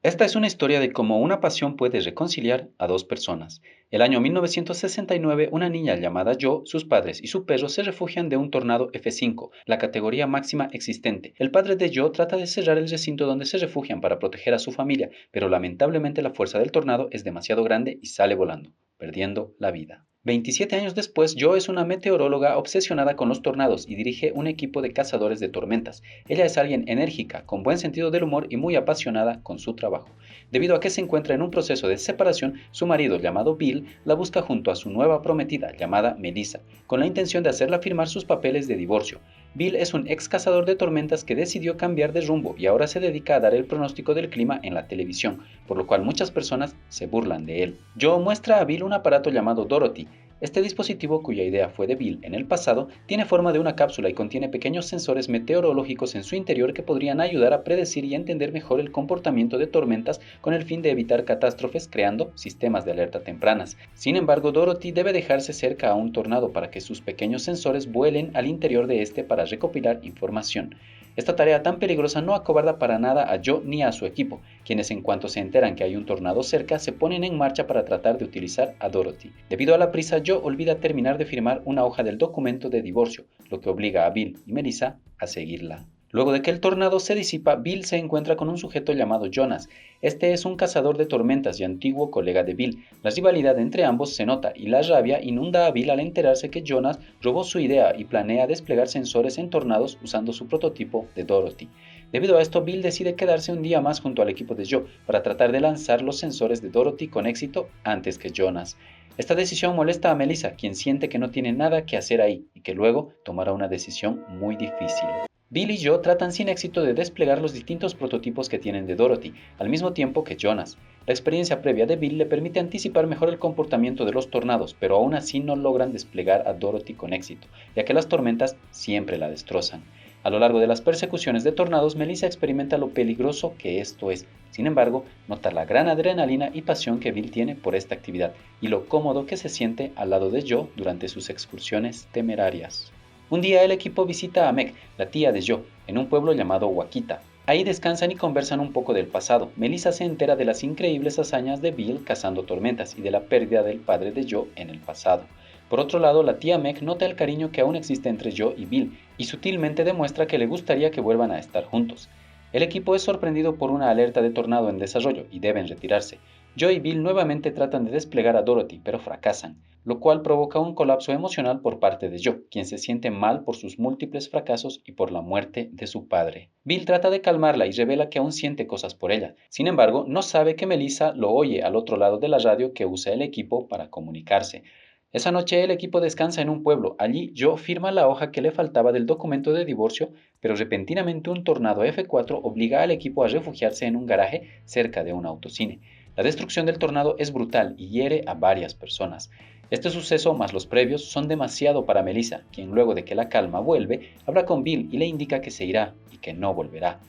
Esta es una historia de cómo una pasión puede reconciliar a dos personas. El año 1969, una niña llamada Jo, sus padres y su perro se refugian de un tornado F5, la categoría máxima existente. El padre de Jo trata de cerrar el recinto donde se refugian para proteger a su familia, pero lamentablemente la fuerza del tornado es demasiado grande y sale volando, perdiendo la vida. 27 años después, Jo es una meteoróloga obsesionada con los tornados y dirige un equipo de cazadores de tormentas. Ella es alguien enérgica, con buen sentido del humor y muy apasionada con su trabajo. Debido a que se encuentra en un proceso de separación, su marido, llamado Bill, la busca junto a su nueva prometida, llamada Melissa, con la intención de hacerla firmar sus papeles de divorcio. Bill es un ex cazador de tormentas que decidió cambiar de rumbo y ahora se dedica a dar el pronóstico del clima en la televisión, por lo cual muchas personas se burlan de él. Joe muestra a Bill un aparato llamado Dorothy. Este dispositivo, cuya idea fue de Bill en el pasado, tiene forma de una cápsula y contiene pequeños sensores meteorológicos en su interior que podrían ayudar a predecir y entender mejor el comportamiento de tormentas con el fin de evitar catástrofes creando sistemas de alerta tempranas. Sin embargo, Dorothy debe dejarse cerca a un tornado para que sus pequeños sensores vuelen al interior de este para recopilar información. Esta tarea tan peligrosa no acobarda para nada a Joe ni a su equipo, quienes en cuanto se enteran que hay un tornado cerca se ponen en marcha para tratar de utilizar a Dorothy. Debido a la prisa, Joe olvida terminar de firmar una hoja del documento de divorcio, lo que obliga a Bill y Melissa a seguirla. Luego de que el tornado se disipa, Bill se encuentra con un sujeto llamado Jonas. Este es un cazador de tormentas y antiguo colega de Bill. La rivalidad entre ambos se nota y la rabia inunda a Bill al enterarse que Jonas robó su idea y planea desplegar sensores en tornados usando su prototipo de Dorothy. Debido a esto, Bill decide quedarse un día más junto al equipo de Joe para tratar de lanzar los sensores de Dorothy con éxito antes que Jonas. Esta decisión molesta a Melissa, quien siente que no tiene nada que hacer ahí y que luego tomará una decisión muy difícil. Bill y Joe tratan sin éxito de desplegar los distintos prototipos que tienen de Dorothy, al mismo tiempo que Jonas. La experiencia previa de Bill le permite anticipar mejor el comportamiento de los tornados, pero aún así no logran desplegar a Dorothy con éxito, ya que las tormentas siempre la destrozan. A lo largo de las persecuciones de tornados, Melissa experimenta lo peligroso que esto es. Sin embargo, nota la gran adrenalina y pasión que Bill tiene por esta actividad y lo cómodo que se siente al lado de Joe durante sus excursiones temerarias. Un día el equipo visita a Meg, la tía de Joe, en un pueblo llamado Wakita. Ahí descansan y conversan un poco del pasado. Melissa se entera de las increíbles hazañas de Bill cazando tormentas y de la pérdida del padre de Joe en el pasado. Por otro lado, la tía Meg nota el cariño que aún existe entre Joe y Bill y sutilmente demuestra que le gustaría que vuelvan a estar juntos. El equipo es sorprendido por una alerta de tornado en desarrollo y deben retirarse. Joe y Bill nuevamente tratan de desplegar a Dorothy, pero fracasan, lo cual provoca un colapso emocional por parte de Joe, quien se siente mal por sus múltiples fracasos y por la muerte de su padre. Bill trata de calmarla y revela que aún siente cosas por ella. Sin embargo, no sabe que Melissa lo oye al otro lado de la radio que usa el equipo para comunicarse. Esa noche el equipo descansa en un pueblo. Allí Joe firma la hoja que le faltaba del documento de divorcio, pero repentinamente un tornado F4 obliga al equipo a refugiarse en un garaje cerca de un autocine. La destrucción del tornado es brutal y hiere a varias personas. Este suceso más los previos son demasiado para Melissa, quien luego de que la calma vuelve, habla con Bill y le indica que se irá y que no volverá,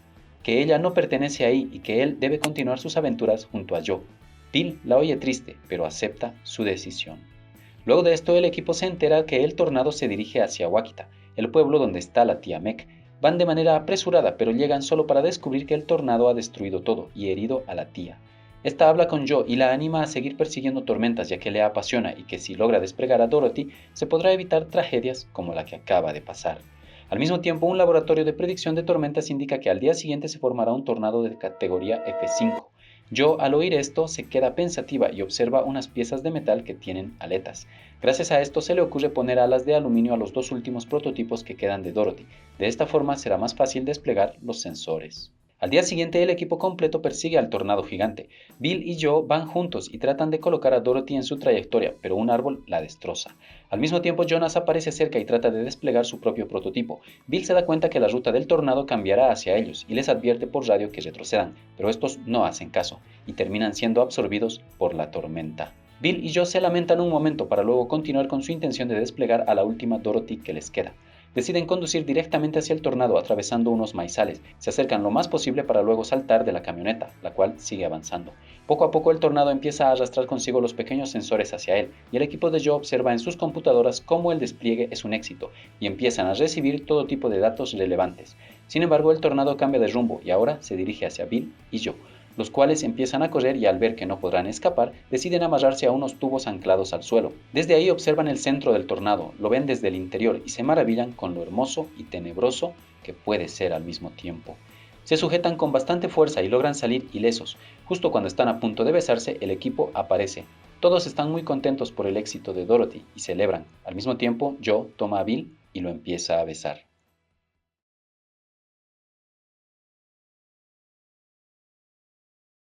que ella no pertenece ahí y que él debe continuar sus aventuras junto a Joe. Bill la oye triste, pero acepta su decisión. Luego de esto, el equipo se entera que el tornado se dirige hacia Wakita, el pueblo donde está la tía Meg. Van de manera apresurada, pero llegan solo para descubrir que el tornado ha destruido todo y herido a la tía. Esta habla con Joe y la anima a seguir persiguiendo tormentas ya que le apasiona y que si logra desplegar a Dorothy, se podrá evitar tragedias como la que acaba de pasar. Al mismo tiempo, un laboratorio de predicción de tormentas indica que al día siguiente se formará un tornado de categoría F5. Joe, al oír esto, se queda pensativa y observa unas piezas de metal que tienen aletas. Gracias a esto se le ocurre poner alas de aluminio a los dos últimos prototipos que quedan de Dorothy. De esta forma será más fácil desplegar los sensores. Al día siguiente el equipo completo persigue al tornado gigante. Bill y Joe van juntos y tratan de colocar a Dorothy en su trayectoria, pero un árbol la destroza. Al mismo tiempo Jonas aparece cerca y trata de desplegar su propio prototipo. Bill se da cuenta que la ruta del tornado cambiará hacia ellos y les advierte por radio que retrocedan, pero estos no hacen caso y terminan siendo absorbidos por la tormenta. Bill y Joe se lamentan un momento para luego continuar con su intención de desplegar a la última Dorothy que les queda. Deciden conducir directamente hacia el tornado atravesando unos maizales. Se acercan lo más posible para luego saltar de la camioneta, la cual sigue avanzando. Poco a poco el tornado empieza a arrastrar consigo los pequeños sensores hacia él, y el equipo de Joe observa en sus computadoras cómo el despliegue es un éxito, y empiezan a recibir todo tipo de datos relevantes. Sin embargo, el tornado cambia de rumbo y ahora se dirige hacia Bill y Joe. los cuales empiezan a correr y al ver que no podrán escapar, deciden amarrarse a unos tubos anclados al suelo. Desde ahí observan el centro del tornado, lo ven desde el interior y se maravillan con lo hermoso y tenebroso que puede ser al mismo tiempo. Se sujetan con bastante fuerza y logran salir ilesos. Justo cuando están a punto de besarse, el equipo aparece. Todos están muy contentos por el éxito de Dorothy y celebran. Al mismo tiempo, Joe toma a Bill y lo empieza a besar.